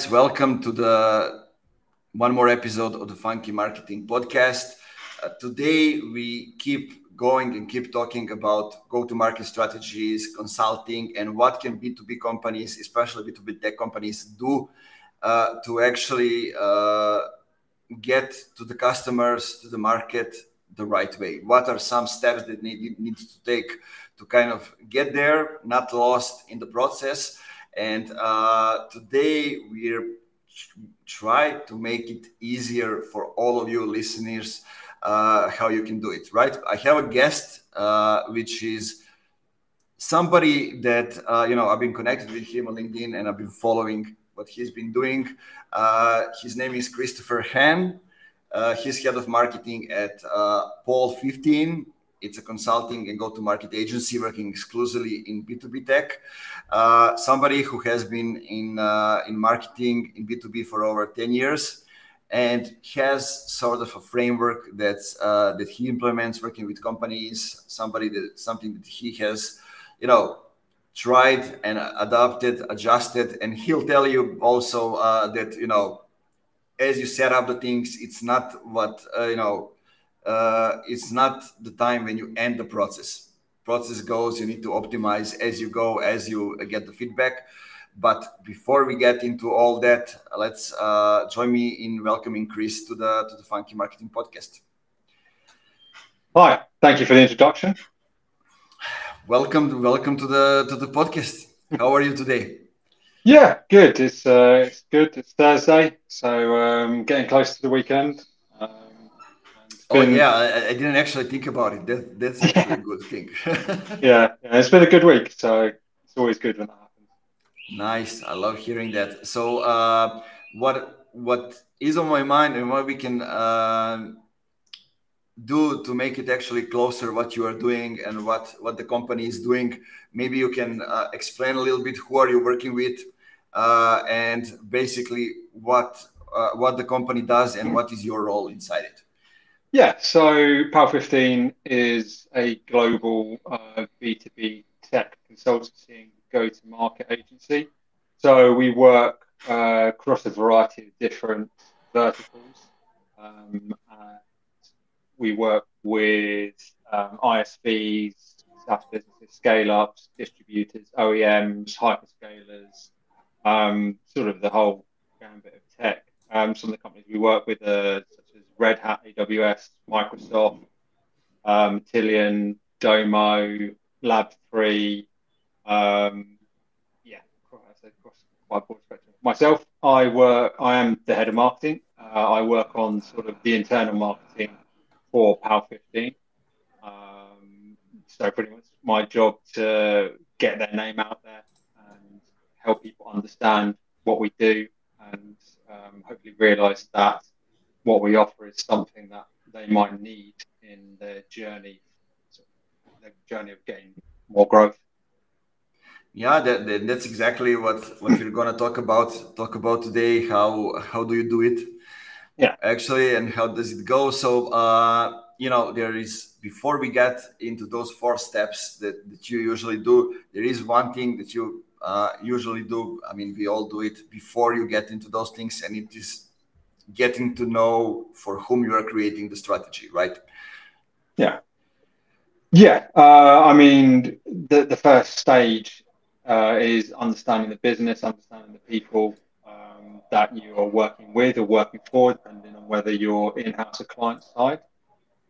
guys, welcome to the one more episode of the Funky Marketing Podcast. Today we keep going and keep talking about go-to-market strategies, consulting, and what can B2B companies, especially B2B tech companies, do to actually get to the customers, to the market the right way. What are some steps that need to take to kind of get there, not lost in the process? And today we're try to make it easier for all of you listeners how you can do it, right? I have a guest, which is somebody that, I've been connected with him on LinkedIn and I've been following what he's been doing. His name is Christopher Hann. He's head of marketing at Paal15. It's a consulting and go-to-market agency working exclusively in B2B tech. Somebody who has been in marketing in B2B for over 10 years and has sort of a framework that he implements working with companies, something that he has, tried and adopted, adjusted. And he'll tell you also that, as you set up the things, it's not what, it's not the time when you end the process. Process goes, you need to optimize as you go, as you get the feedback. But before we get into all that, let's join me in welcoming Chris to the Funky Marketing Podcast. Hi, thank you for the introduction. Welcome to the podcast. How are you today? Yeah, good. It's good. It's Thursday, so getting close to the weekend. I didn't actually think about it. That's actually a good thing. yeah, it's been a good week, so it's always good when that happens. Nice. I love hearing that. So what is on my mind and what we can do to make it actually closer what you are doing and what the company is doing. Maybe you can explain a little bit who are you working with and basically what the company does and what is your role inside it. Yeah, so Paal15 is a global B2B tech consultancy and go-to-market agency. So we work across a variety of different verticals. We work with ISVs, SaaS businesses, scale-ups, distributors, OEMs, hyperscalers, sort of the whole gambit of tech. Some of the companies we work with are such as Red Hat, AWS, Microsoft, Matillion, Domo, Lab3. Across quite a broad spectrum. Myself, I am the head of marketing. I work on sort of the internal marketing for Paal15. So pretty much my job to get their name out there and help people understand what we do and hopefully realize that what we offer is something that they might need in their journey of getting more growth. Yeah, that's exactly what we're gonna talk about today. How do you do it? Yeah, actually, and how does it go? So there is, before we get into those 4 steps that you usually do, there is one thing that you usually do. I mean, we all do it before you get into those things, and it is getting to know for whom you are creating the strategy, right? Yeah. I mean, the first stage is understanding the business, understanding the people that you are working with or working for, depending on whether you're in-house or client side.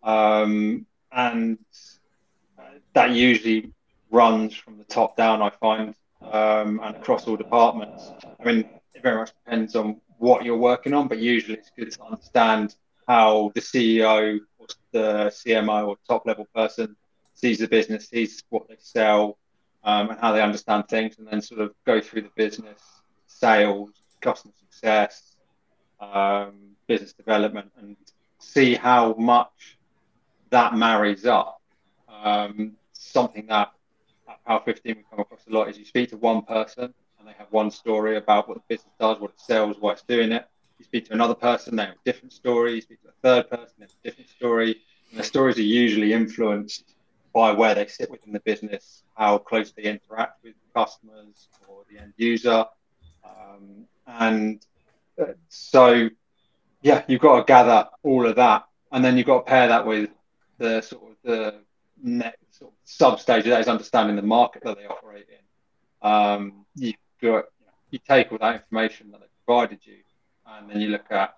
And that usually runs from the top down, I find, and across all departments. I mean, it very much depends on what you're working on, but usually it's good to understand how the CEO or the CMO or top level person sees the business, sees what they sell, and how they understand things, and then sort of go through the business, sales, customer success, business development, and see how much that marries up. Something that at Paal15 we come across a lot is you speak to one person and they have one story about what the business does, what it sells, why it's doing it. You speak to another person, they have a different story. You speak to a third person, they have a different story. And the stories are usually influenced by where they sit within the business, how close they interact with customers or the end user, And so, yeah, you've got to gather all of that, and then you've got to pair that with the sort of the next sort of sub stage that is understanding the market that they operate in. You've got, you take all that information that they provided you, and then you look at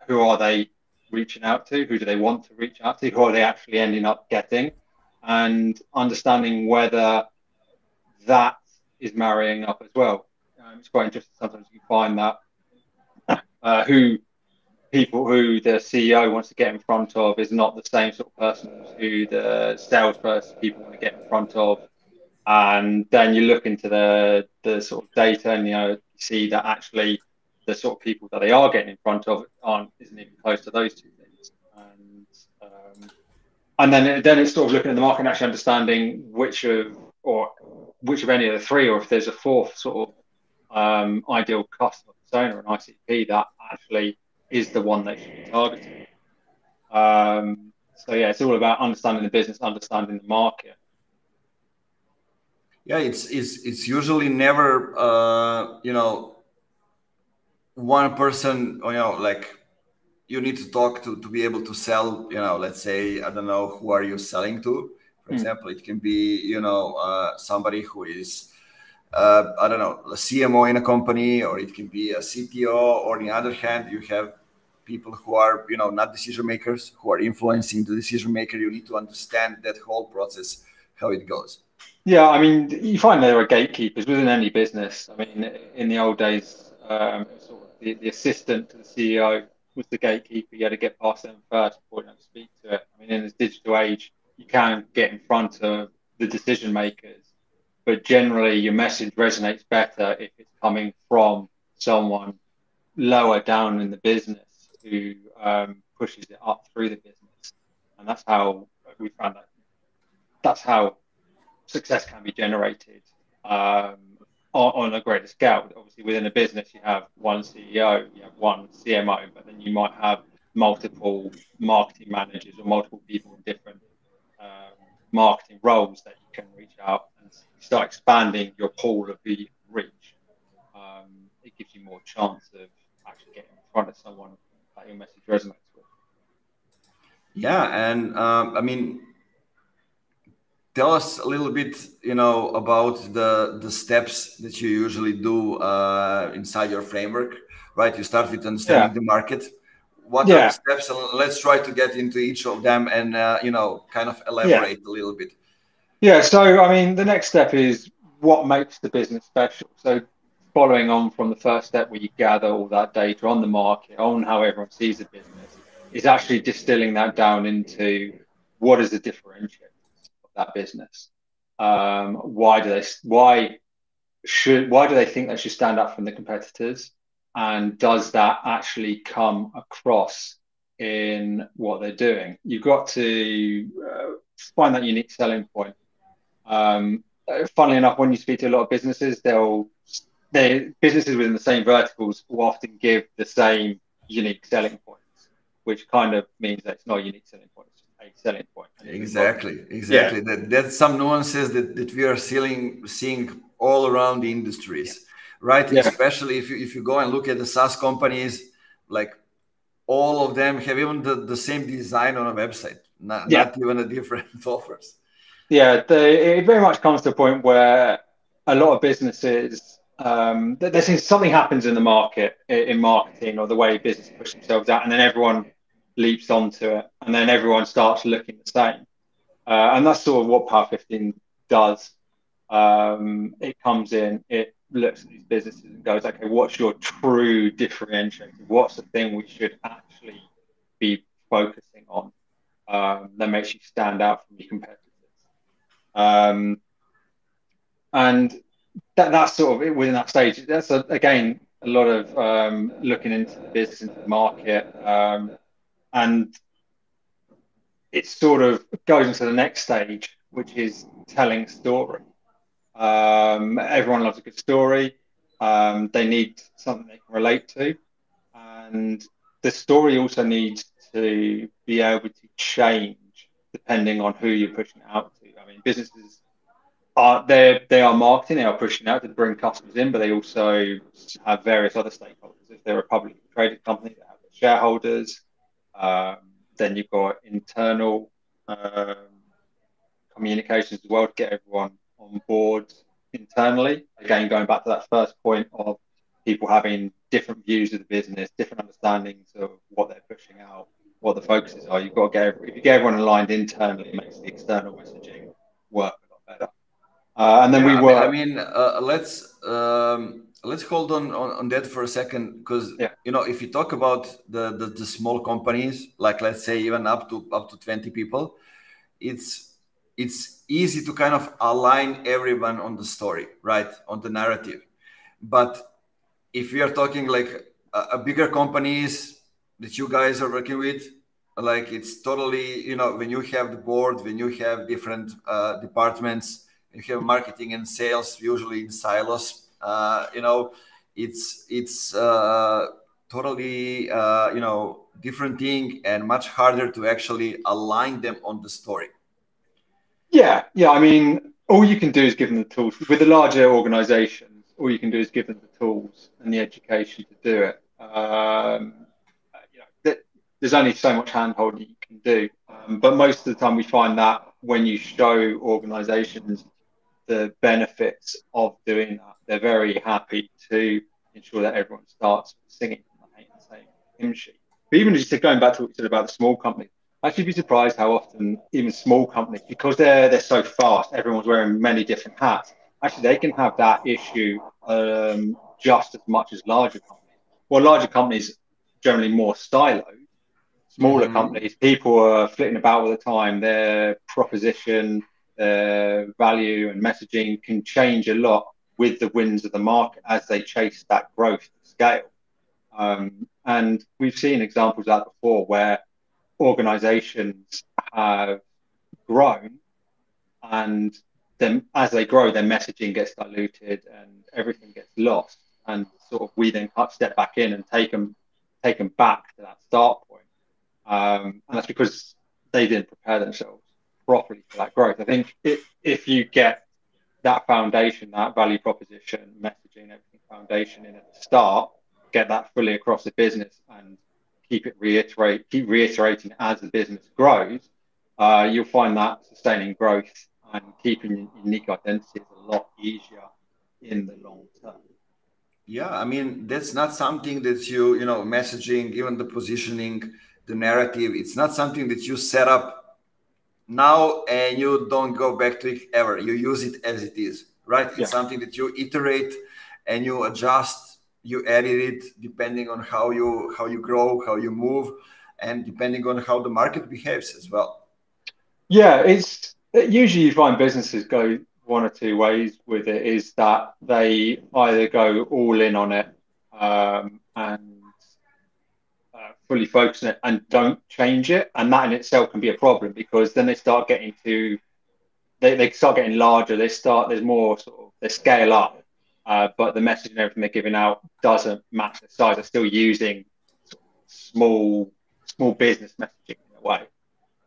who are they reaching out to, who do they want to reach out to, who are they actually ending up getting, and understanding whether that is marrying up as well. It's quite interesting. Sometimes you find that who the CEO wants to get in front of is not the same sort of person who the salesperson people want to get in front of. And then you look into the sort of data, and you see that actually the sort of people that they are getting in front of isn't even close to those two things. And then it's sort of looking at the market and actually understanding which of any of the three, or if there's a fourth sort of ideal customer persona, an ICP, that actually is the one they should be targeting. So yeah, it's all about understanding the business, understanding the market. Yeah, it's usually never one person, like you need to talk to be able to sell, let's say, I don't know, who are you selling to? For example, it can be, somebody who is, I don't know, a CMO in a company, or it can be a CTO, or on the other hand, you have people who are, not decision makers, who are influencing the decision maker. You need to understand that whole process, how it goes. Yeah, I mean, you find there are gatekeepers within any business. I mean, in the old days, sort of the assistant to the CEO was the gatekeeper. You had to get past them first before you had to speak to it. I mean, in this digital age, you can get in front of the decision makers, but generally your message resonates better if it's coming from someone lower down in the business who pushes it up through the business. And that's how we found that. That's how success can be generated on a greater scale. Obviously, within a business, you have one CEO, you have one CMO, but then you might have multiple marketing managers or multiple people in different marketing roles that you can reach out and start expanding your pool of who you can reach. It gives you more chance of actually getting in front of someone that your message resonates with. Yeah, and I mean, tell us a little bit, about the steps that you usually do inside your framework, right? You start with understanding the market. What are the steps? Let's try to get into each of them and, kind of elaborate a little bit. Yeah, so I mean, the next step is what makes the business special. So following on from the first step where you gather all that data on the market, on how everyone sees the business, is actually distilling that down into what is the differentiator of that business. Why do they think they should stand out from the competitors? And does that actually come across in what they're doing? You've got to find that unique selling point. Funnily enough, when you speak to a lot of businesses, businesses within the same verticals will often give the same unique selling points, which kind of means that it's not a unique selling point, it's just a selling point. Exactly. Yeah. That's some nuances that we are seeing all around the industries, right? Yeah. Especially if you go and look at the SaaS companies, like all of them have even the same design on a website, not even a different offers. Yeah, it very much comes to a point where a lot of businesses, something happens in the market, in marketing, or the way businesses push themselves out, and then everyone leaps onto it, and then everyone starts looking the same. And that's sort of what Paal15 does. It comes in, it looks at these businesses and goes, okay, what's your true differentiator? What's the thing we should actually be focusing on that makes you stand out from your competitors? And that's sort of it within that stage. That's again a lot of looking into the business, into the market, and it sort of goes into the next stage, which is telling a story. Everyone loves a good story. They need something they can relate to, and the story also needs to be able to change depending on who you're pushing it out to. I mean, businesses they are marketing, they are pushing out to bring customers in, but they also have various other stakeholders. If they're a publicly traded company, they have shareholders. Then you've got internal communications as well to get everyone on board internally. Again, going back to that first point of people having different views of the business, different understandings of what they're pushing out, what the focuses are. You've got to if you get everyone aligned internally, it makes the external messaging work a lot better. And then let's hold on that for a second, because if you talk about the small companies, like let's say even up to 20 people, it's easy to kind of align everyone on the story, right, on the narrative. But if we are talking like a bigger companies that you guys are working with, like it's totally, when you have the board, when you have different departments, you have marketing and sales, usually in silos, it's totally, different thing and much harder to actually align them on the story. Yeah. I mean, all you can do is give them the tools. With the larger organizations, all you can do is give them the tools and the education to do it. There's only so much hand-holding you can do. But most of the time we find that when you show organizations the benefits of doing that, they're very happy to ensure that everyone starts singing from the same hymn sheet. But even just going back to what you said about the small companies, I'd be surprised how often even small companies, because they're so fast, everyone's wearing many different hats. Actually, they can have that issue just as much as larger companies. Well, larger companies generally more siloed. Smaller companies, people are flitting about all the time. Their proposition, their value and messaging can change a lot with the winds of the market as they chase that growth scale. And we've seen examples of that before where organizations have grown, and then as they grow, their messaging gets diluted and everything gets lost. And sort of we then step back in and take them back to that start point. And that's because they didn't prepare themselves properly for that growth. I think if you get that foundation, that value proposition, messaging, everything foundation in at the start, get that fully across the business and keep reiterating as the business grows, you'll find that sustaining growth and keeping unique identity is a lot easier in the long term. Yeah, I mean, that's not something that messaging, even the positioning, the narrative, it's not something that you set up now and you don't go back to it ever. You use it as it is, right? It's something that you iterate and you adjust, you edit it depending on how you grow, how you move, and depending on how the market behaves as well. Yeah, usually you find businesses go one or two ways with it. Is that they either go all in on it and fully focus on it and don't change it, and that in itself can be a problem, because then they start getting they start getting larger. They scale up, but the message and everything they're giving out doesn't match the size. They're still using small business messaging in a way.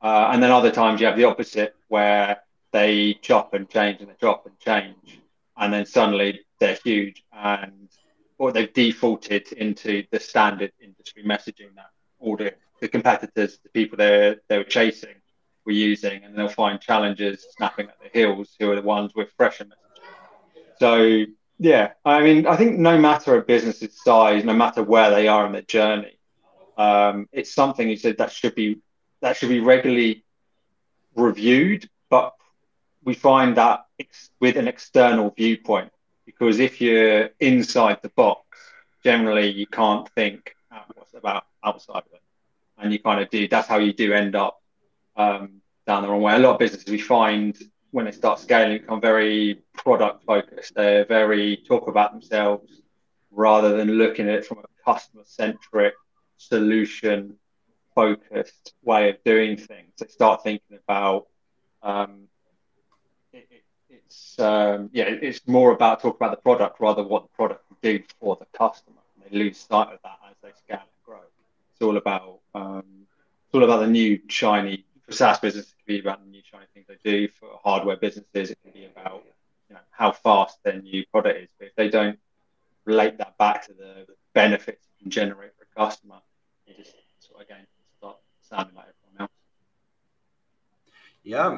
And then other times you have the opposite, where they chop and change and they drop and change, and then suddenly they're huge, or they've defaulted into the standard industry messaging that all the competitors, the people they were chasing, were using, and they'll find challengers snapping at their heels who are the ones with fresher messaging. So yeah, I mean, I think no matter a business's size, no matter where they are in their journey, it's something you said that should be regularly reviewed, but we find that with an external viewpoint, because if you're inside the box, generally you can't think what's about outside of it, and you kind of do. That's how you do end up down the wrong way. A lot of businesses we find when they start scaling become very product focused. They're very talk about themselves rather than looking at it from a customer centric, solution focused way of doing things. They start thinking about it's more about talk about the product rather than what the product can do for the customer. And they lose sight of that as they scale and grow. It's all about the new shiny. For SaaS business, it can be about the new shiny things they do. For hardware businesses, it can be about how fast their new product is. But if they don't relate that back to the benefits it can generate for a customer, you just sort of again start sounding like everyone else. Yeah,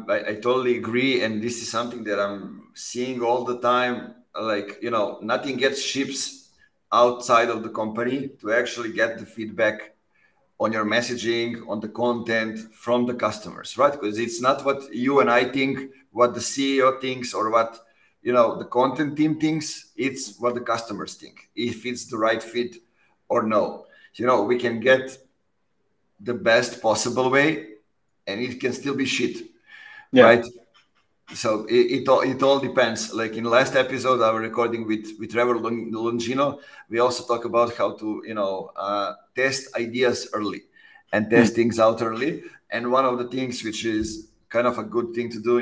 I totally agree, and this is something that I'm seeing all the time. Like, nothing gets ships outside of the company to actually get the feedback on your messaging, on the content from the customers, right? Because it's not what you and I think, what the CEO thinks, or what the content team thinks. It's what the customers think, if it's the right fit or no. We can get the best possible way, and it can still be shit, right? So it all depends. Like in the last episode I was recording with Trevor Longino, we also talk about how to test ideas early and test things out early. And one of the things which is kind of a good thing to do,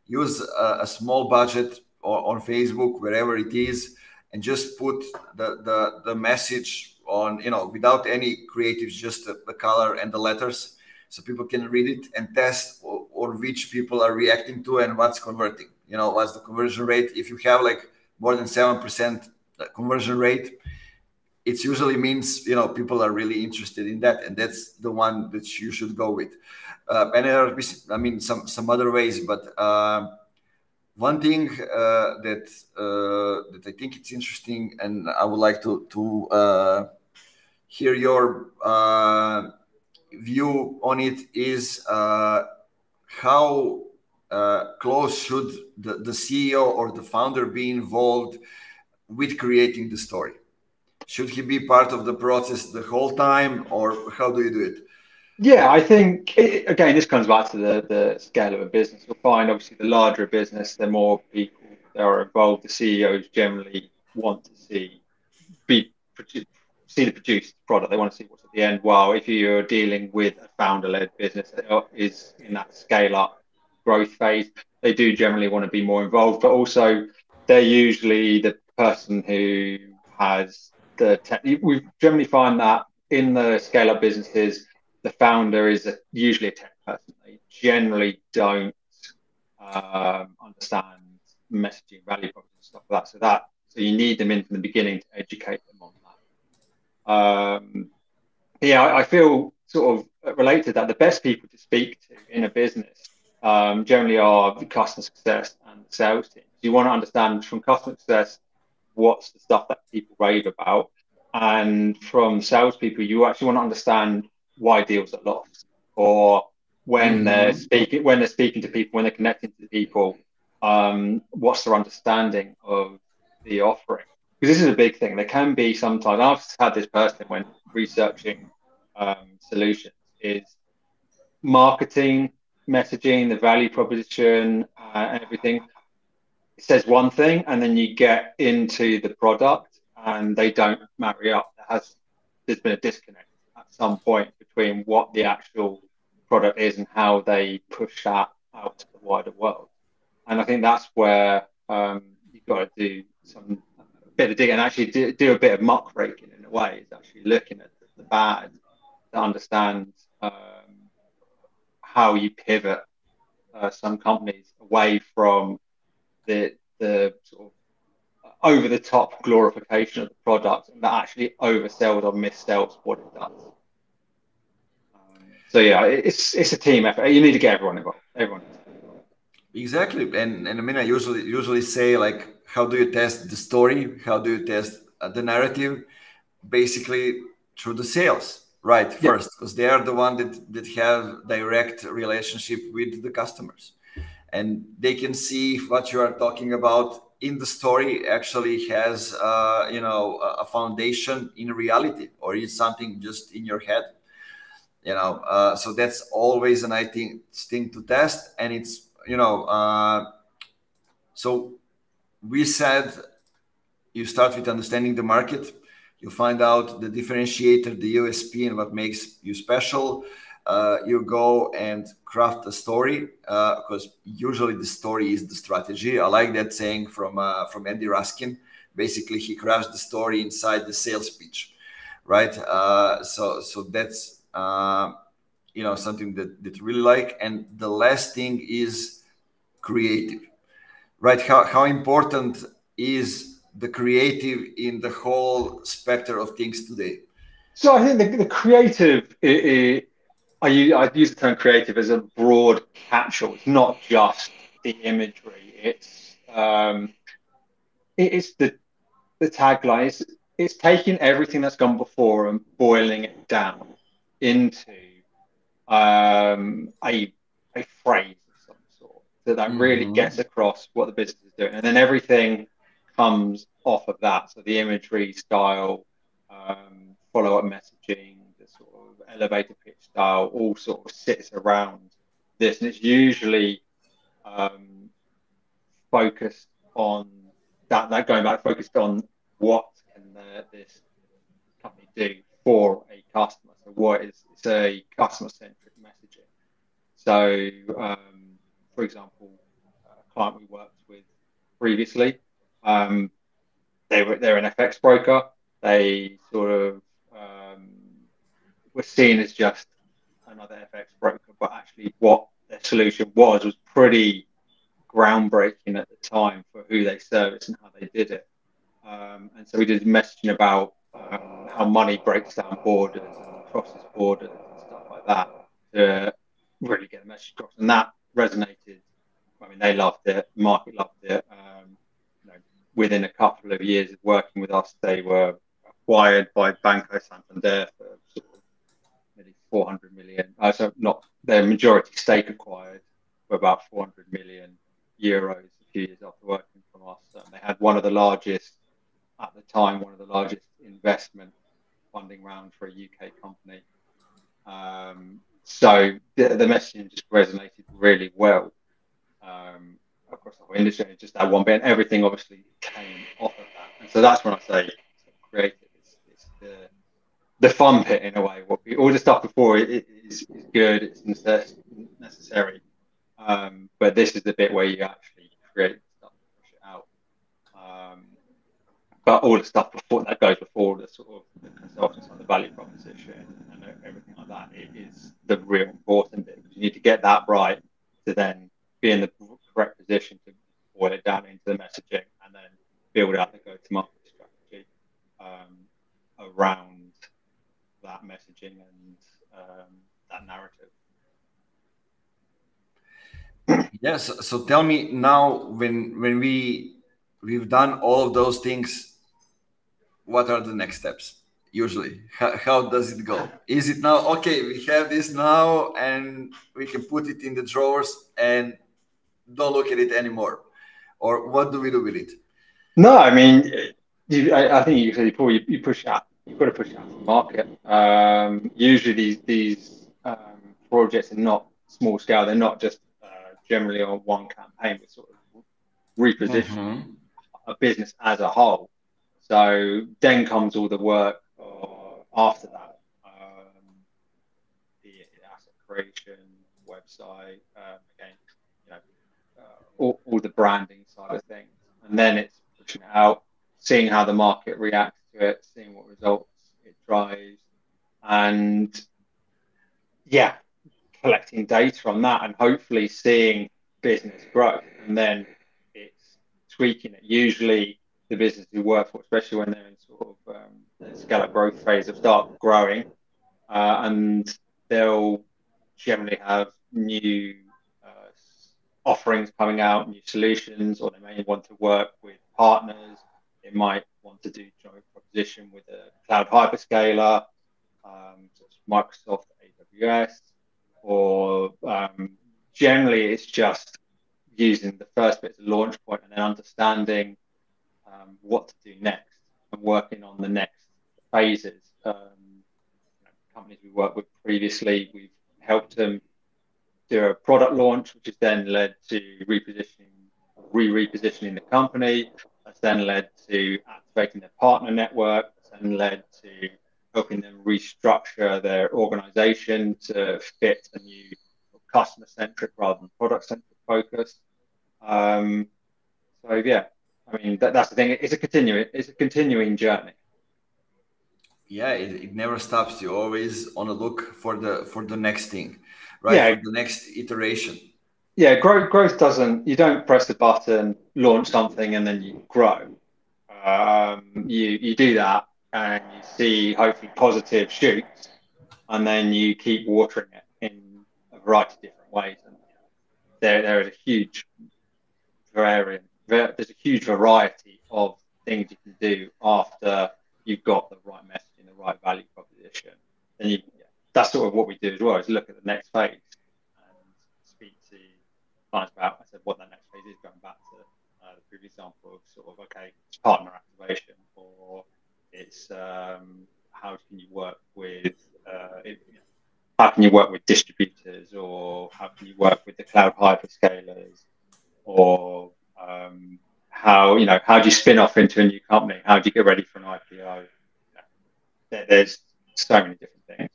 use a small budget on Facebook, wherever it is, and just put the message on, without any creatives, just the color and the letters, so people can read it and test or which people are reacting to and what's converting. What's the conversion rate. If you have like more than 7% conversion rate, it usually means people are really interested in that, and that's the one that you should go with. And there are, some other ways, but one thing that I think it's interesting, and I would like to hear your view on it, is how close should the CEO or the founder be involved with creating the story? Should he be part of the process the whole time, or how do you do it? Yeah, I think, again, this comes back to the scale of a business. You'll find, obviously, the larger a business, the more people that are involved. The CEOs generally want to see the produced product. They want to see what's at the end. While if you're dealing with a founder-led business that is in that scale-up growth phase, they do generally want to be more involved. But also, they're usually the person who has the tech. We generally find that in the scale-up businesses, the founder is usually a tech person. They generally don't understand messaging, value proposition, stuff like that. So you need them in from the beginning to educate them on that. I feel sort of related to that. The best people to speak to in a business generally are the customer success and the sales team. You want to understand from customer success what's the stuff that people rave about, and from salespeople, you actually want to understand why deals are lost, or when they're speaking to people, when they're connecting to people, what's their understanding of the offering? Because this is a big thing. There can be sometimes, I've had this personally when researching solutions, is marketing, messaging, the value proposition, and everything. It says one thing, and then you get into the product, and they don't marry up. There's been a disconnect at some point between what the actual product is and how they push that out to the wider world. And I think that's where you've got to do some bit of digging and actually do a bit of muckraking in a way. Is actually looking at the bad to understand how you pivot some companies away from the sort of over the top glorification of the product, and that actually oversells or missells what it does. So yeah, it's a team effort. You need to get everyone involved. Exactly, and I usually say, like, how do you test the story? How do you test the narrative? Basically through the sales, right? First, because they are the one that have direct relationship with the customers, and they can see if what you are talking about in the story actually has a foundation in reality, or is something just in your head. So that's always an thing to test. And it's so we said you start with understanding the market, you find out the differentiator, the USP, and what makes you special. You go and craft a story, because usually the story is the strategy. I like that saying from Andy Ruskin. Basically, he crafts the story inside the sales pitch, right? So that's something that really like. And the last thing is creative. right? How important is the creative in the whole spectrum of things today? So I think the creative, I use the term creative as a broad catch-all. It's not just the imagery. It's the tagline. It's taking everything that's gone before and boiling it down into a phrase of some sort that really gets across what the business is doing, and then everything comes off of that. So the imagery, style, follow-up messaging, the sort of elevator pitch style, all sort of sits around this, and it's usually focused on that going back, focused on what can this company do for a customer. So it's a customer-centric messaging. So, for example, a client we worked with previously, they're an FX broker. They sort of were seen as just another FX broker, but actually what their solution was pretty groundbreaking at the time for who they service and how they did it. And so we did messaging about how money breaks down borders and crosses borders and stuff like that to really get the message across. And that resonated. I mean, they loved it. The market loved it. Within a couple of years of working with us, they were acquired by Banco Santander for sort of nearly 400 million. So not their majority stake acquired for about 400 million euros a few years after working from us. And they had one of the largest investment funding round for a UK company. So the messaging just resonated really well across the whole industry. It's just that one bit, and everything obviously came off of that. And so that's when I say creative. It's the fun bit in a way. All the stuff before is good. It's necessary. But this is the bit where you actually create stuff and push it out. But all the stuff that goes before the sort of the consultants on the value proposition and everything like that, it is the real important bit. You need to get that right to then be in the correct position to boil it down into the messaging and then build out the go-to-market strategy around that messaging and that narrative. Yes. So tell me now, when we've done all of those things, what are the next steps? Usually, how does it go? Is it now, okay, we have this now and we can put it in the drawers and don't look at it anymore? Or what do we do with it? No, I mean, I think you said before, you push out. You've got to push out to the market. Usually these projects are not small scale. They're not just generally on one campaign, but sort of repositioning a business as a whole. So then comes all the work after that, the asset creation, website, again, all the branding side of things, and then it's pushing it out, seeing how the market reacts to it, seeing what results it drives, and collecting data on that, and hopefully seeing business grow, and then it's tweaking it. Usually the business we work for, especially when they're in sort of the scale-up growth phase, of start growing, and they'll generally have new offerings coming out, new solutions, or they may want to work with partners. They might want to do joint proposition with a cloud hyperscaler, such as Microsoft, AWS, or generally it's just using the first bit as a launch point and then understanding what to do next and working on the next phases. Companies we worked with previously, we've helped them do a product launch, which has then led to repositioning the company. That's then led to activating their partner network. That's then led to helping them restructure their organization to fit a new customer-centric rather than product-centric focus. So yeah, I mean that's the thing. It's a continuing journey. Yeah, it never stops. You're always on a look for the next thing, right? Yeah. For the next iteration. Yeah, growth doesn't, you don't press the button, launch something, and then you grow. You do that and you see hopefully positive shoots, and then you keep watering it in a variety of different ways. And there is a huge there's a huge variety of things you can do after you've got the right message and the right value proposition. And that's sort of what we do as well, is look at the next phase and speak to clients about, I said, what that next phase is, going back to the previous example of sort of, okay, it's partner activation, or it's how can you work with how can you work with distributors, or how can you work with the cloud hyperscalers, or how do you spin off into a new company? How do you get ready for an IPO? There's so many different things.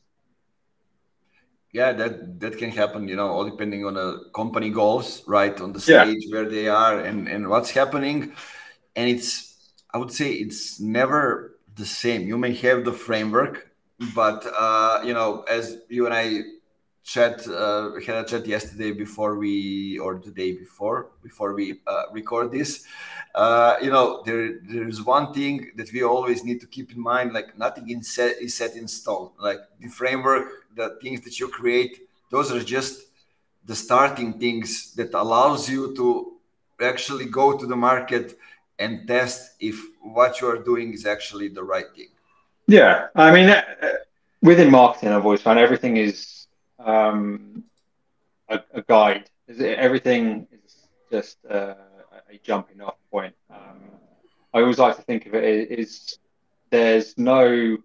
Yeah, that can happen, all depending on the company goals, right? On the stage where they are and what's happening. And I would say it's never the same. You may have the framework, but as you and I had a chat yesterday or the day before we record this, there's one thing that we always need to keep in mind, like nothing is set in stone. Like the framework, the things that you create, those are just the starting things that allows you to actually go to the market and test if what you are doing is actually the right thing. Yeah, I mean, within marketing, I've always found everything is a guide. Everything is just a jumping off point. I always like to think of it as there's no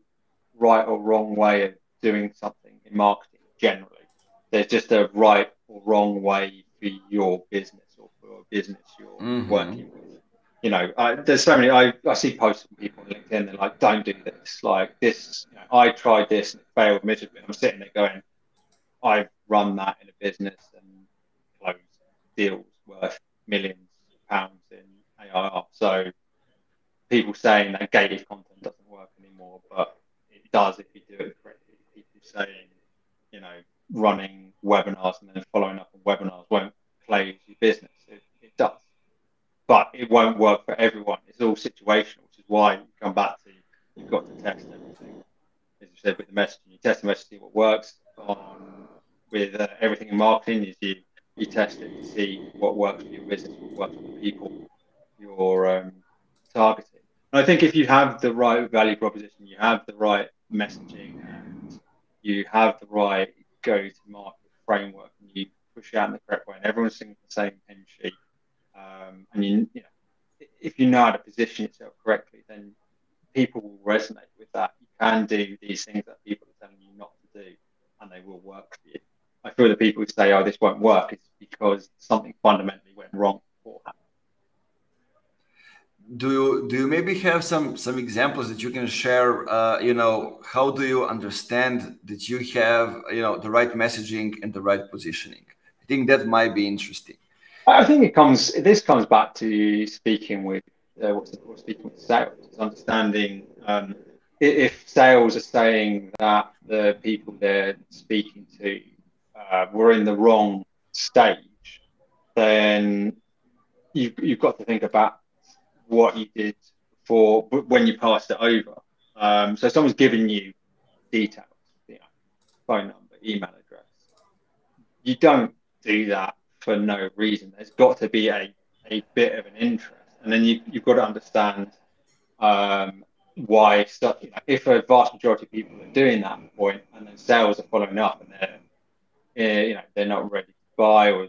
right or wrong way of doing something in marketing generally. There's just a right or wrong way for your business or for a business you're working with. There's so many, I see posts from people on LinkedIn, they're like, don't do this. Like this, I tried this and it failed miserably. I'm sitting there going, I've run that in a business and closed deals worth millions of pounds in AIR. So people saying that gated content doesn't work anymore, but it does if you do it correctly. People saying, running webinars and then following up on webinars won't close your business. It does, but it won't work for everyone. It's all situational, which is why you come back to you've got to test everything. As you said with the messaging, you test the message, see what works. With everything in marketing, is you test it to see what works for your business, what works for the people you're targeting. And I think if you have the right value proposition, you have the right messaging, and you have the right go-to-market framework, and you push it out in the correct way, and everyone's singing the same hymn sheet, and if you know how to position yourself correctly, then people will resonate with that. You can do these things that people are telling you not to do, and they will work for you. I feel that people who say, "Oh, this won't work," it's because something fundamentally went wrong beforehand. Do you maybe have some examples that you can share? How do you understand that you have the right messaging and the right positioning? I think that might be interesting. I think this comes back to speaking with sales, understanding if sales are saying that the people they're speaking to were in the wrong stage, then you've got to think about what you did when you passed it over. So someone's given you details, phone number, email address. You don't do that for no reason. There's got to be a bit of an interest, and then you've got to understand why stuff. If a vast majority of people are doing that point, and then sales are following up, and they're not ready to buy, or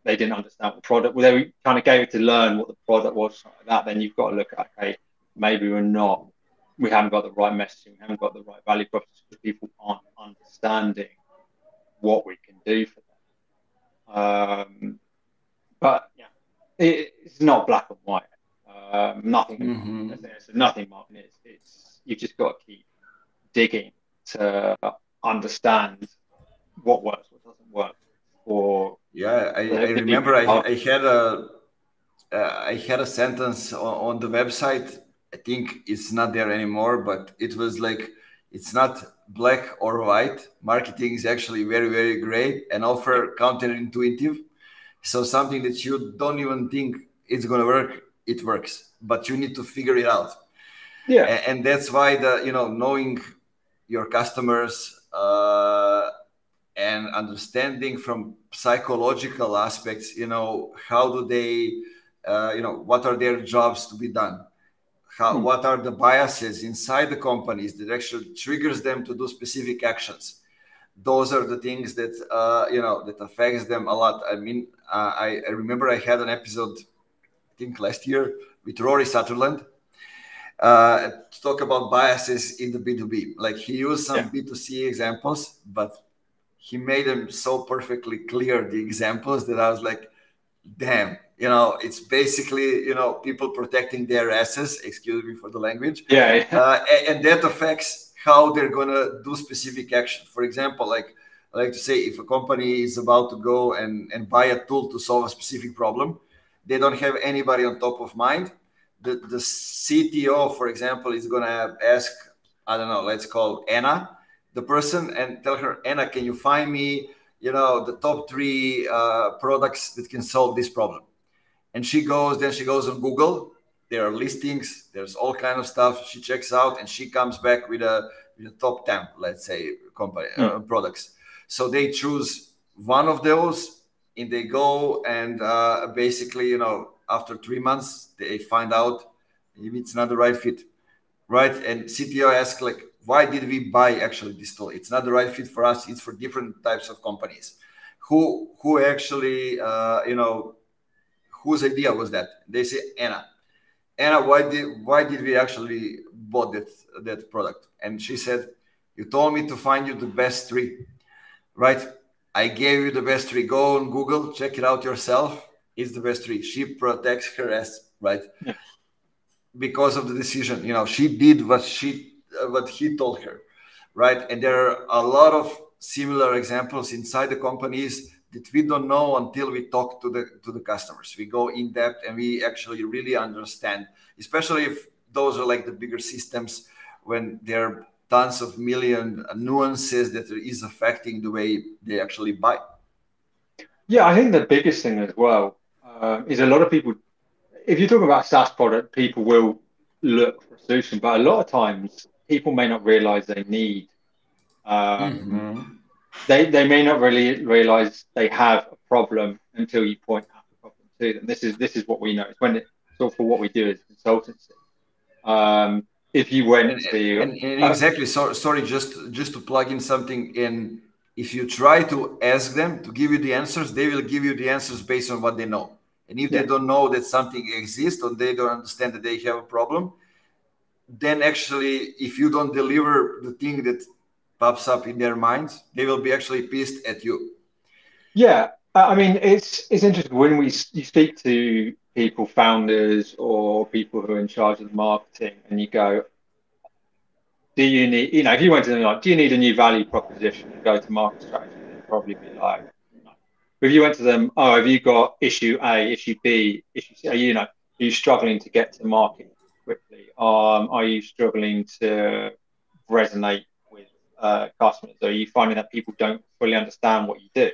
they didn't understand the product. Well, they kind of gave it to learn what the product was, like that. Then you've got to look at, okay, maybe we haven't got the right messaging, we haven't got the right value proposition, because people aren't understanding what we can do for them. But yeah, it's not black and white. Nothing. Nothing, Martin. It's you've just got to keep digging to understand what works, what doesn't work. I remember I had a sentence on the website. I think it's not there anymore, but it was like, it's not black or white. Marketing is actually very, very gray and often counterintuitive. So something that you don't even think it's going to work, it works, but you need to figure it out. Yeah. And that's why knowing your customers and understanding from psychological aspects, how do they, what are their jobs to be done? What are the biases inside the companies that actually triggers them to do specific actions? Those are the things that that affects them a lot. I mean, I remember I had an episode, I think last year, with Rory Sutherland to talk about biases in the B2B. Like, he used some B2C examples, but he made them so perfectly clear, the examples, that I was like, damn, it's basically, people protecting their asses, excuse me for the language. And that affects how they're going to do specific action. For example, like I like to say, if a company is about to go and buy a tool to solve a specific problem, they don't have anybody on top of mind. The CTO, for example, is going to ask, I don't know, let's call Anna, the person, and tell her, Anna, can you find me, the top 3 products that can solve this problem? And she goes on Google. There are listings. There's all kind of stuff. She checks out and she comes back with a top 10, let's say, company products. So they choose one of those and they go and basically, after 3 months, they find out if it's not the right fit, right? And CTO asks, like, why did we buy actually this tool? It's not the right fit for us. It's for different types of companies. Who actually, whose idea was that? They say, Anna, why did we actually bought that product? And she said, you told me to find you the best 3, right? I gave you the best 3. Go on Google, check it out yourself. It's the best 3. She protects her ass, right? Yeah. Because of the decision, she did what he told her, right? And there are a lot of similar examples inside the companies that we don't know until we talk to the customers. We go in depth and we actually really understand, especially if those are like the bigger systems, when there are tons of million nuances that is affecting the way they actually buy. Yeah, I think the biggest thing as well is a lot of people, if you're talking about a SaaS product, people will look for a solution, but a lot of times people may not realize they need. They may not really realize they have a problem until you point out the problem to them. This is what we know. It's when for what we do as consultancy. If you went to exactly, sorry, just to plug in something in. If you try to ask them to give you the answers, they will give you the answers based on what they know. And if they don't know that something exists or they don't understand that they have a problem, then actually, if you don't deliver the thing that pops up in their minds, they will be actually pissed at you. Yeah, I mean, it's interesting when you speak to people, founders or people who are in charge of the marketing, and you go, do you need, if you went to them like, do you need a new value proposition and go to market strategy, they'd probably be like, no. But if you went to them, oh, have you got issue A, issue B, issue C, are you struggling to get to market quickly? Are you struggling to resonate with customers? Are you finding that people don't fully understand what you do?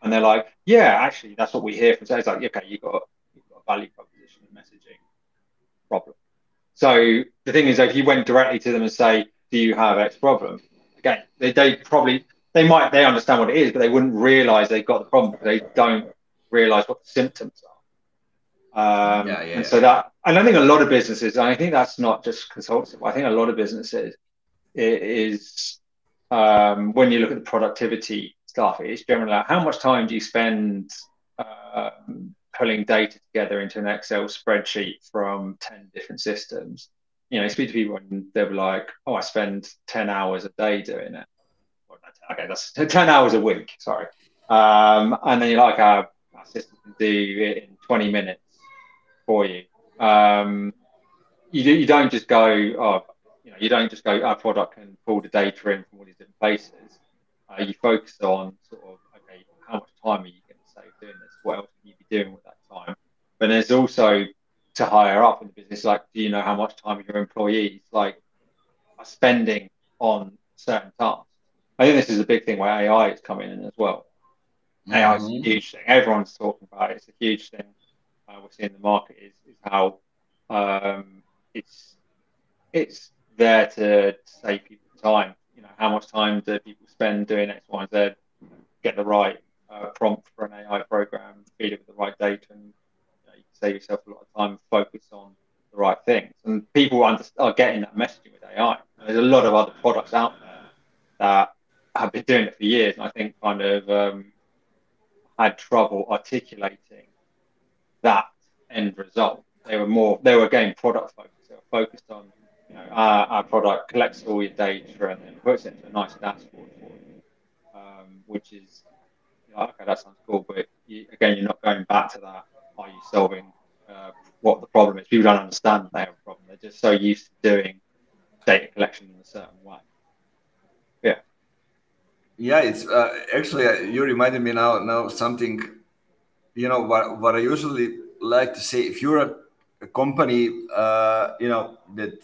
And they're like, yeah, actually, that's what we hear from. So it's like, okay, you've got a value proposition and messaging problem. So the thing is, if you went directly to them and say, do you have X problem? Again, they might understand what it is, but they wouldn't realize they've got the problem because they don't realize what the symptoms are. And so that, and I think a lot of businesses, and I think that's not just consultancy, I think a lot of businesses is when you look at the productivity stuff, it's generally like, how much time do you spend pulling data together into an Excel spreadsheet from 10 different systems? You speak to people and they'll be like, oh, I spend 10 hours a day doing it. Okay, that's 10 hours a week, sorry. And then you're like, our system can do it in 20 minutes for you. You don't just go, you don't just go, our product can pull the data in from all these different places. You focus on sort of, okay, how much time are you going to save doing this? What else can you be doing with that time? But there's also to higher up in the business, like, do you know how much time your employees are spending on certain tasks? I think this is a big thing where AI is coming in as well. AI is a huge thing. Everyone's talking about it. It's a huge thing. We're seeing in the market is how it's there to save people time. You know, how much time do people spend doing X, Y, and Z? Get the right prompt for an AI program, feed it with the right data, and you can save yourself a lot of time and focus on the right things. And people are getting that messaging with AI. There's a lot of other products out there that have been doing it for years, and I think kind of had trouble articulating that end result. They were again product focused. They were focused on, you know, our product collects all your data and then puts it into a nice dashboard for you, which is, you know, okay, that sounds cool, but again, you're not going back to that. Are you solving what the problem is? People don't understand that they have a problem. They're just so used to doing data collection in a certain way. Yeah. Yeah, it's actually you reminded me now something. You know what I usually like to say. If you're a company, you know, that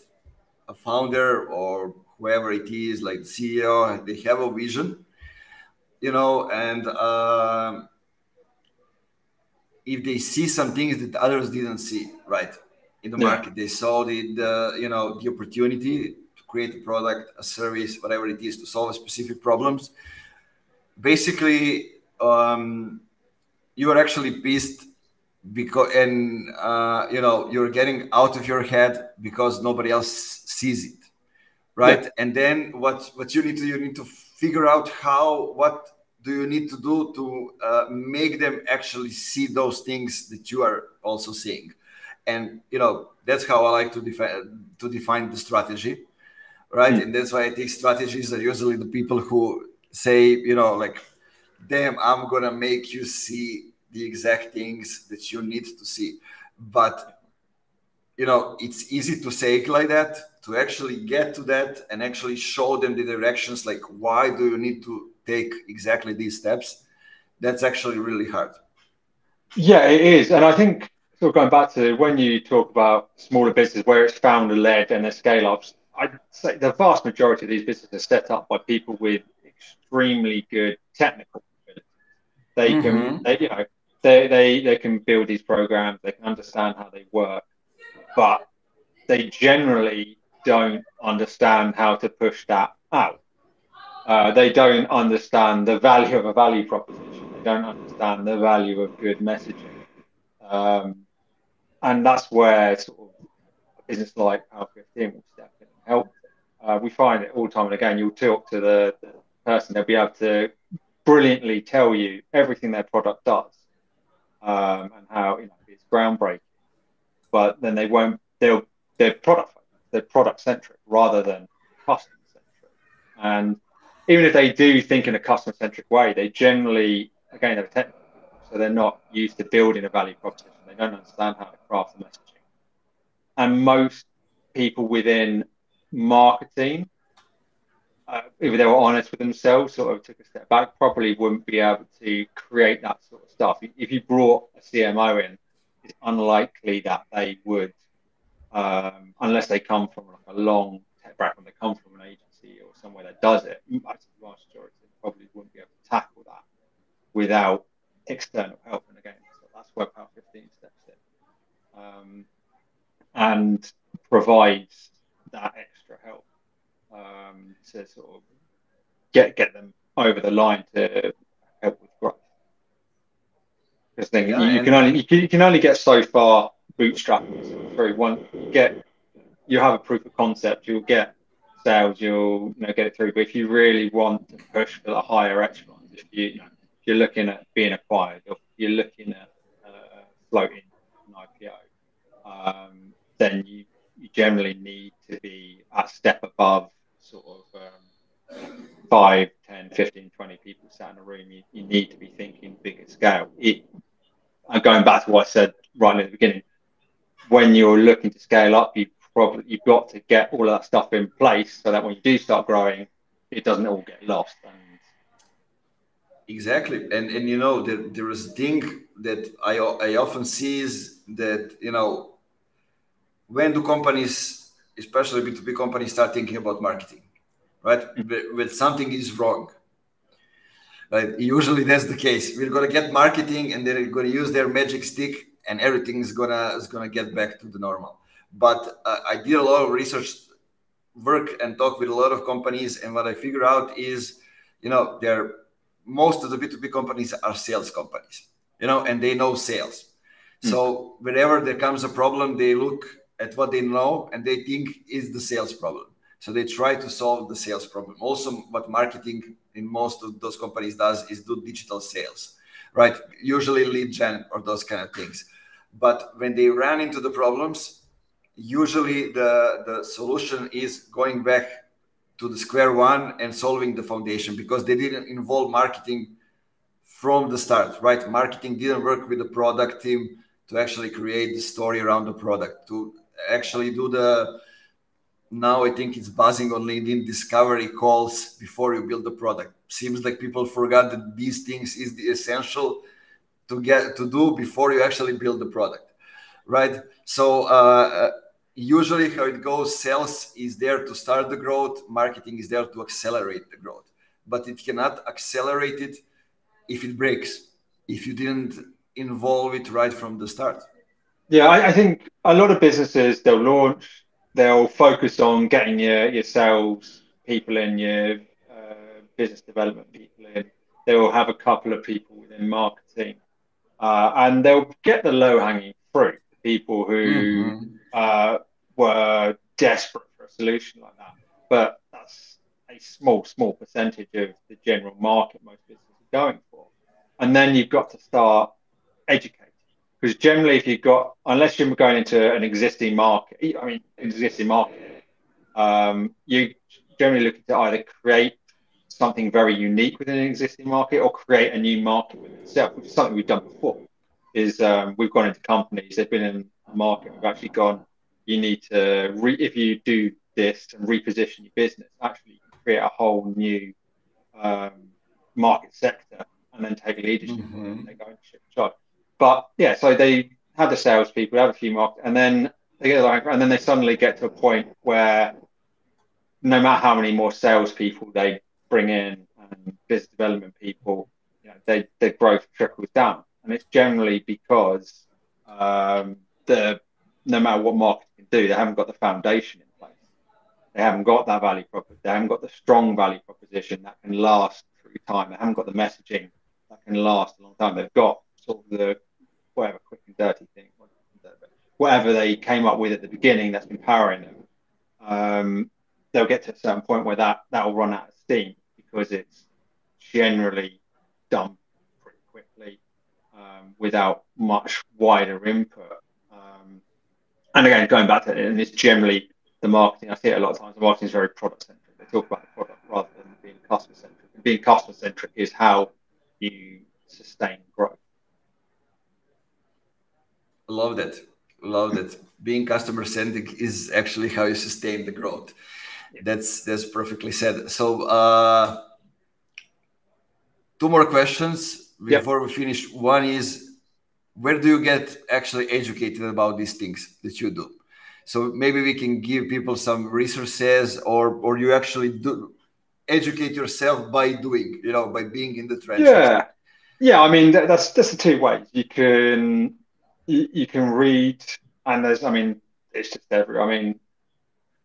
a founder or whoever it is, like CEO, they have a vision, you know, and if they see some things that others didn't see, right, in the market, they saw the you know, the opportunity to create a product, a service, whatever it is, to solve specific problems. Basically, you are actually pissed because, and you know, you're getting out of your head because nobody else sees it, right? And then what you need to figure out what do you need to do to make them actually see those things that you are also seeing. And you know, that's how I like to define the strategy, right? And that's why I think strategies are usually the people who say, you know, like, damn, I'm gonna make you see the exact things that you need to see. But you know, it's easy to say it like that. To actually get to that and actually show them the directions, like why do you need to take exactly these steps, that's actually really hard. Yeah, it is. And I think, sort of going back to when you talk about smaller businesses where it's founder led and they're scale ups, I'd say the vast majority of these businesses are set up by people with extremely good technical ability. They can, you know, they can build these programs, they can understand how they work, but they generally don't understand how to push that out. They don't understand the value of a value proposition. They don't understand the value of good messaging. And that's where sort of a business like Paal15 will step in and help. We find it all the time and again. You'll talk to the person, they'll be able to brilliantly tell you everything their product does, and how, you know, it's groundbreaking. But then they're product centric rather than customer centric. And even if they do think in a customer centric way, they generally, again, they're technical people, so they're not used to building a value proposition. They don't understand how to craft the messaging. And most people within marketing, if they were honest with themselves, sort of took a step back, probably wouldn't be able to create that sort of stuff. If you brought a CMO in, it's unlikely that they would, unless they come from like a long tech background, they come from an agency or somewhere that does it. I think the vast majority probably wouldn't be able to tackle that without external help. And again, so that's where Paal15 steps in, and provides that extra help, to sort of get them over the line to help with growth. Because then you can only get so far bootstrapping through. One, you have a proof of concept, you'll get sales, you'll, you know, get it through. But if you really want to push for the higher echelons, if you're looking at being acquired, if you're looking at floating an IPO, then you generally need to be a step above sort of 5, 10, 15, 20 people sat in a room. You need to be thinking bigger scale. And going back to what I said right at the beginning, when you're looking to scale up, you've got to get all of that stuff in place so that when you do start growing, it doesn't all get lost. Exactly. And you know, there is a thing that I often see is that, you know, when do companies, especially B2B companies, start thinking about marketing, right? When something is wrong. right? Usually that's the case. We're gonna get marketing, and they're gonna use their magic stick, and everything is gonna get back to the normal. But I did a lot of research work and talk with a lot of companies, and what I figure out is, they're most of the B2B companies are sales companies, and they know sales. So whenever there comes a problem, they look at what they know and they think is the sales problem. So they try to solve the sales problem. Also, what marketing in most of those companies does is do digital sales, right? Usually lead gen or those kind of things. But when they run into the problems, usually the solution is going back to the square one and solving the foundation, because they didn't involve marketing from the start, right? Marketing didn't work with the product team to actually create the story around the product, to actually do now I think it's buzzing on LinkedIn, discovery calls before you build the product. Seems like people forgot that these things is the essential to do before you actually build the product, right? So usually how it goes, sales is there to start the growth, marketing is there to accelerate the growth, but it cannot accelerate it if it breaks, if you didn't involve it right from the start. Yeah, I think a lot of businesses, they'll focus on getting your sales people in, your business development people in. They will have a couple of people within marketing, and they'll get the low-hanging fruit, the people who were desperate for a solution like that. But that's a small percentage of the general market most businesses are going for. And then you've got to start educating. Because generally, unless you're going into an existing market, you generally looking to either create something very unique within an existing market or create a new market within itself, which is something we've done before. We've gone into companies, they've been in a market, we've actually gone, you need to, if you do this and reposition your business, actually you can create a whole new market sector and then take leadership and take ownership in charge. But yeah, so they have the salespeople, have a few market, and then they suddenly get to a point where no matter how many more salespeople they bring in and business development people, the growth trickles down, and it's generally because no matter what marketing can do, they haven't got the foundation in place. They haven't got that value proposition. They haven't got the strong value proposition that can last through time. They haven't got the messaging that can last a long time. They've got sort of the whatever quick and dirty thing, whatever they came up with at the beginning that's empowering them. They'll get to a certain point where that will run out of steam because it's generally done pretty quickly without much wider input. And again, going back to it, and it's generally the marketing. I see it a lot of times. The marketing is very product centric. They talk about the product rather than being customer centric. And being customer centric is how you sustain growth. Love that. Being customer centric is actually how you sustain the growth. That's perfectly said. So two more questions before we finish. One is, where do you get actually educated about these things that you do? So maybe we can give people some resources, or you actually do educate yourself by doing, by being in the trenches. Yeah. I mean, that's the two ways. You can read, and it's just everywhere. I mean,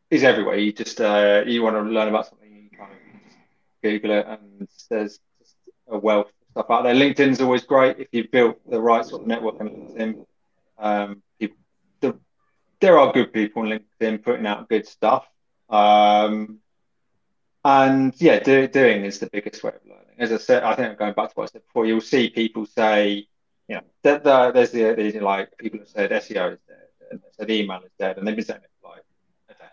it's everywhere. You just you want to learn about something, you kind of just Google it, and there's just a wealth of stuff out there. LinkedIn's always great if you've built the right sort of network on LinkedIn. There are good people on LinkedIn putting out good stuff. And yeah, doing is the biggest way of learning. As I said, I think I'm going back to what I said before. You'll see people say, there's like people have said SEO is dead, and they said email is dead, and they've been saying it for like a decade,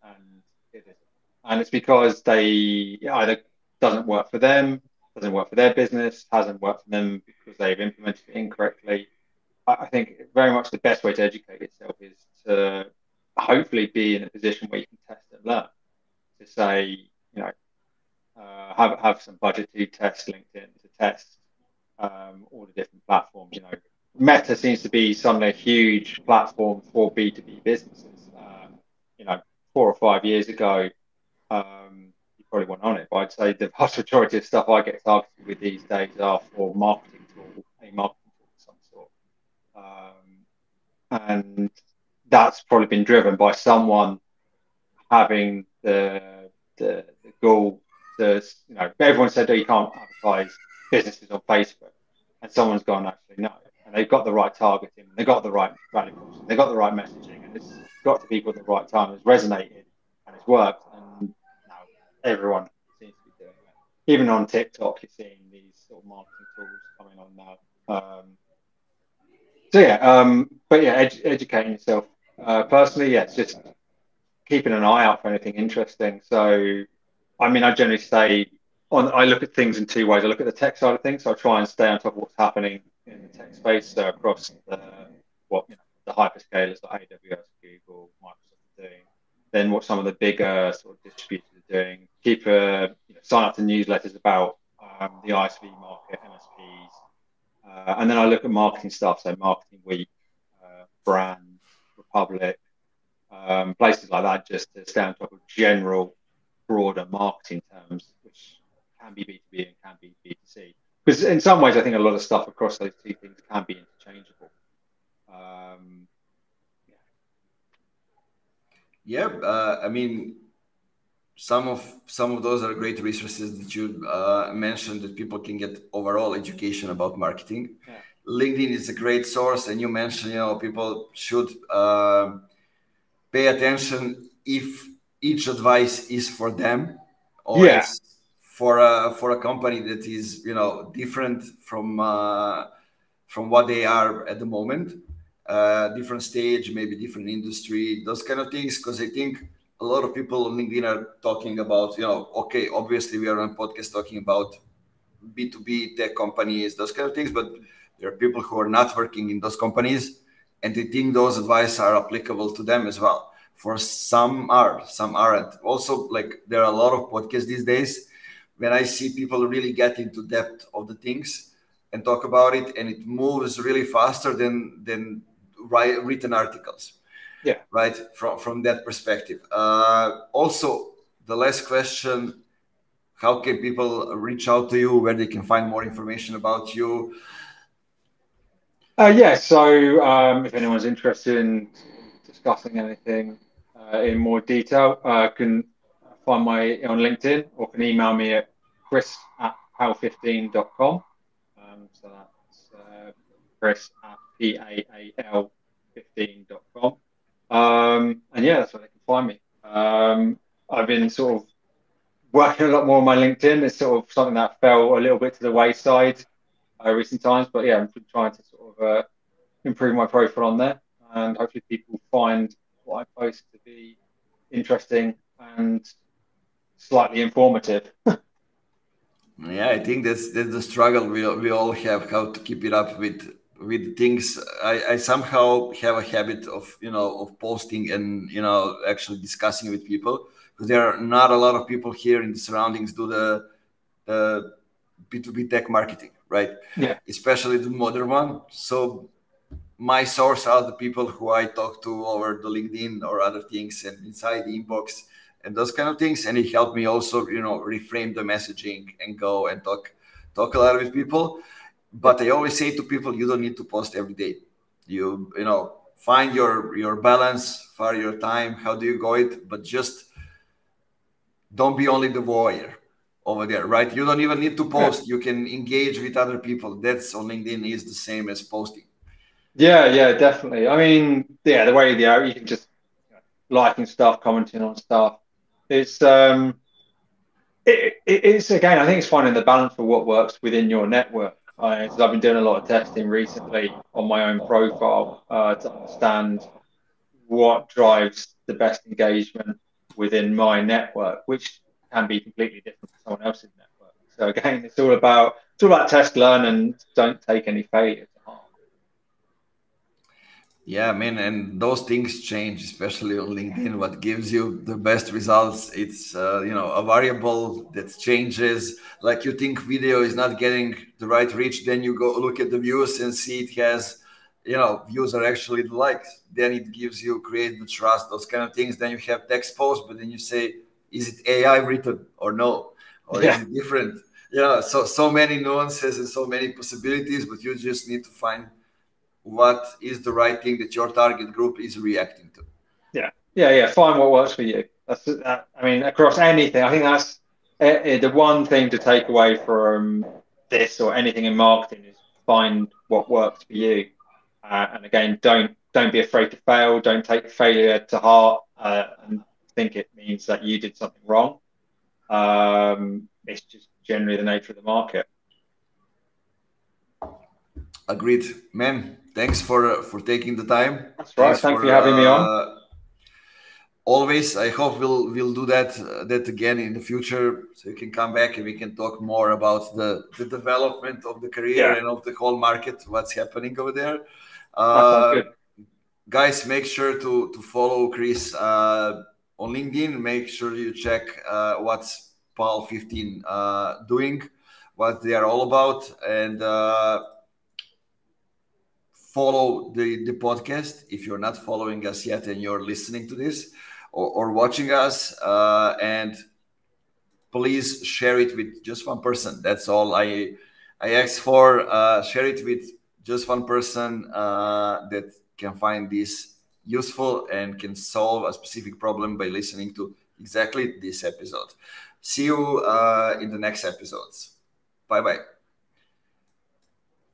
and it isn't. And it's because they either doesn't work for them, doesn't work for their business, hasn't worked for them because they've implemented it incorrectly. I think very much the best way to educate yourself is to hopefully be in a position where you can test and learn. To say, have some budget to test LinkedIn, to test all the different platforms. Meta seems to be suddenly a huge platform for B2B businesses. 4 or 5 years ago, you probably one on it, but I'd say the vast majority of stuff I get targeted with these days are for a marketing tool of some sort. And that's probably been driven by someone having the goal to, everyone said, oh, you can't advertise businesses on Facebook. And someone's gone, actually, no. And they've got the right targeting, they've got the right value proposition, they've got the right messaging, and it's got to people at the right time. It's resonated and it's worked. And now everyone seems to be doing it. Even on TikTok, you're seeing these sort of marketing tools coming on now. But yeah, educating yourself. Personally, yeah, it's just keeping an eye out for anything interesting. So, I mean, I generally say I look at things in two ways. I look at the tech side of things, so I try and stay on top of what's happening in the tech space, so across the hyperscalers like AWS, Google, Microsoft are doing. Then what some of the bigger sort of distributors are doing. Sign up to newsletters about the ISV market, MSPs, and then I look at marketing stuff, so Marketing Week, Brand, Republic, places like that, just to stay on top of general, broader marketing terms, which can be B2B and can be B2C. Because in some ways, I think a lot of stuff across those two things can be interchangeable. I mean, some of those are great resources that you mentioned that people can get overall education about marketing. Yeah. LinkedIn is a great source, and you mentioned, people should pay attention if each advice is for them or it's for a company that is different from what they are at the moment, different stage, maybe different industry, those kind of things. Because I think a lot of people on LinkedIn are talking about, okay, obviously we are on a podcast talking about B2B tech companies, those kind of things, but there are people who are not working in those companies, and they think those advice are applicable to them as well. For some are, some aren't. Also, like, there are a lot of podcasts these days when I see people really get into depth of the things and talk about it, and it moves really faster than written articles. Yeah. Right. From that perspective. Also, the last question: how can people reach out to you? Where they can find more information about you? So if anyone's interested in discussing anything in more detail, can find my on LinkedIn or can email me at chris@paal15.com. So that's chris@paal15.com. And yeah, that's where they can find me. I've been sort of working a lot more on my LinkedIn. It's sort of something that fell a little bit to the wayside recent times, but yeah, I'm trying to sort of improve my profile on there, and hopefully people find what I post to be interesting and slightly informative. Yeah, I think that's the struggle we all have, how to keep it up with things. I somehow have a habit of of posting and actually discussing with people, because there are not a lot of people here in the surroundings do the B2B tech marketing, right? Yeah. Especially the modern one. So my source are the people who I talk to over the LinkedIn or other things and inside the inbox and those kind of things. And it helped me also, reframe the messaging and go and talk a lot with people. But I always say to people, you don't need to post every day. You find your balance for your time. How do you go it? But just don't be only the warrior over there, right? You don't even need to post. You can engage with other people. That's on LinkedIn is the same as posting. Yeah, definitely. I mean, the way you can just liking stuff, commenting on stuff. It's it's again, I think it's finding the balance for what works within your network. I've been doing a lot of testing recently on my own profile to understand what drives the best engagement within my network, which can be completely different from someone else's network. So again, it's all about test, learn, and don't take any failure to heart. Yeah, man, and those things change, especially on LinkedIn. What gives you the best results? It's a variable that changes. Like, you think video is not getting the right reach, then you go look at the views and see it has, views are actually the likes. Then it gives you create the trust, those kind of things. Then you have text posts, but then you say is it AI written or no? Or is it different? So many nuances and so many possibilities, but you just need to find what is the right thing that your target group is reacting to. Yeah. Find what works for you. Across anything, I think that's the one thing to take away from this or anything in marketing is find what works for you. And again, don't be afraid to fail. Don't take failure to heart and think it means that you did something wrong. It's just generally the nature of the market. Agreed, man. Thanks for taking the time. That's right. Thanks for having me on. Always, I hope we'll do that again in the future, so you can come back and we can talk more about the development of the career and of the whole market, what's happening over there. That sounds good. Guys, make sure to follow Chris on LinkedIn. Make sure you check what's Paal15 doing, what they are all about, and follow the podcast if you're not following us yet and you're listening to this or watching us, and please share it with just one person. That's all I ask for. Share it with just one person that can find this useful and can solve a specific problem by listening to exactly this episode. See you in the next episodes. Bye-bye.